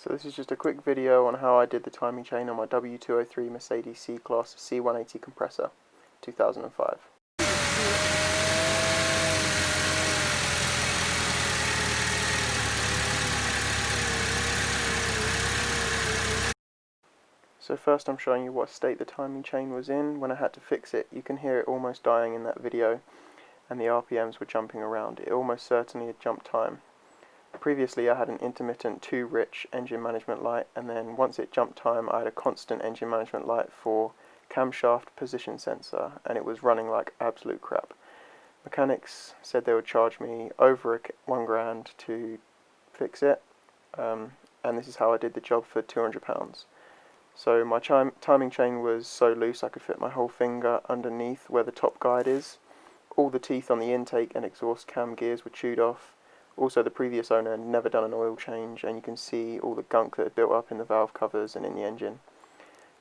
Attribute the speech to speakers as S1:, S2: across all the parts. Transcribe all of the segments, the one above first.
S1: So this is just a quick video on how I did the timing chain on my W203 Mercedes C-Class C180 compressor, 2005. So first I'm showing you what state the timing chain was in when I had to fix it. You can hear it almost dying in that video, and the RPMs were jumping around. It almost certainly had jumped time. Previously I had an intermittent too rich engine management light, and then once it jumped time I had a constant engine management light for camshaft position sensor, and it was running like absolute crap. Mechanics said they would charge me over £1,000 to fix it, and this is how I did the job for £200. So my timing chain was so loose I could fit my whole finger underneath where the top guide is. All the teeth on the intake and exhaust cam gears were chewed off. Also, the previous owner had never done an oil change, and you can see all the gunk that had built up in the valve covers and in the engine.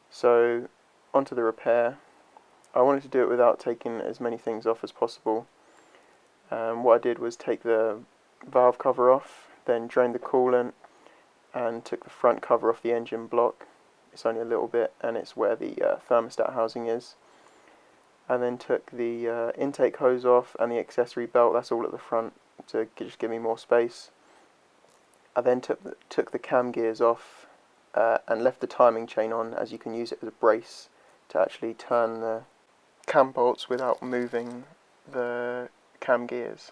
S1: So, onto the repair. I wanted to do it without taking as many things off as possible. What I did was take the valve cover off, then drained the coolant, and took the front cover off the engine block. It's only a little bit, and it's where the thermostat housing is. And then took the intake hose off and the accessory belt, that's all at the front, to just give me more space. I then took the cam gears off and left the timing chain on, as you can use it as a brace to actually turn the cam bolts without moving the cam gears.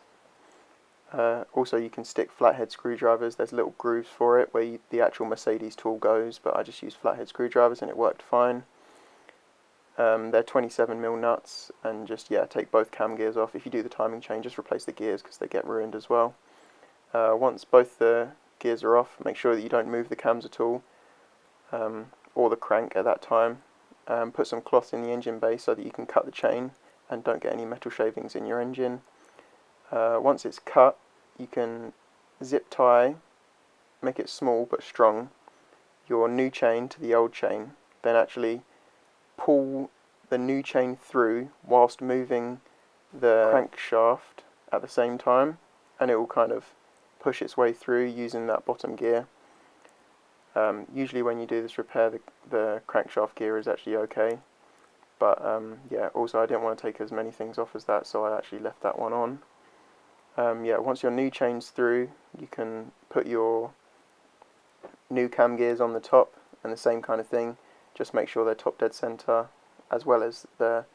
S1: Also, you can stick flathead screwdrivers. There's little grooves for it where the actual Mercedes tool goes, but I just used flathead screwdrivers and it worked fine. They're 27mm nuts, and just take both cam gears off. If you do the timing chain, just replace the gears because they get ruined as well. Once both the gears are off, make sure that you don't move the cams at all, or the crank at that time. Put some cloth in the engine bay so that you can cut the chain and don't get any metal shavings in your engine. Once it's cut, you can zip tie, make it small but strong, your new chain to the old chain, then actually pull the new chain through whilst moving the crankshaft at the same time, and it will kind of push its way through using that bottom gear. Usually when you do this repair, the crankshaft gear is actually okay, but also I didn't want to take as many things off as that, so I actually left that one on. Once your new chain's through, you can put your new cam gears on the top, and the same kind of thing. Just make sure they're top dead center, as well as the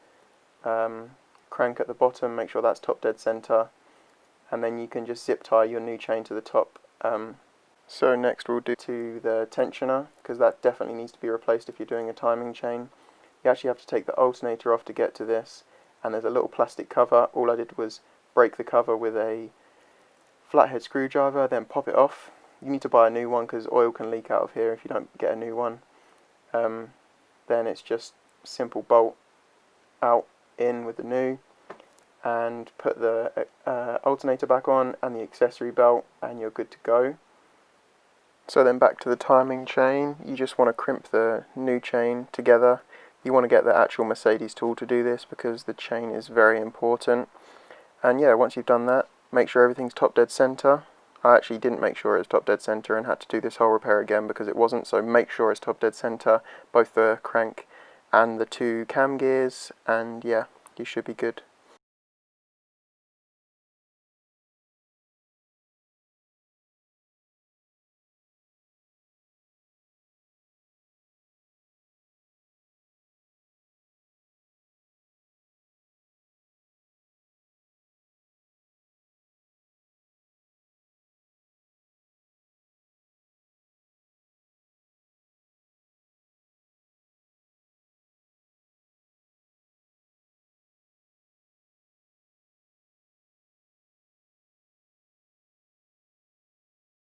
S1: crank at the bottom, make sure that's top dead center, and then you can just zip tie your new chain to the top. So next we'll do to the tensioner, because that definitely needs to be replaced if you're doing a timing chain. You actually have to take the alternator off to get to this, and there's a little plastic cover. All I did was break the cover with a flathead screwdriver, then pop it off. You need to buy a new one because oil can leak out of here if you don't get a new one. Then it's just simple bolt out, in with the new, and put the alternator back on and the accessory belt, and you're good to go. So then back to the timing chain, you just want to crimp the new chain together. You want to get the actual Mercedes tool to do this because the chain is very important. And once you've done that, make sure everything's top dead center. I actually didn't make sure it was top dead center and had to do this whole repair again because it wasn't, so make sure it's top dead center, both the crank and the two cam gears, and you should be good.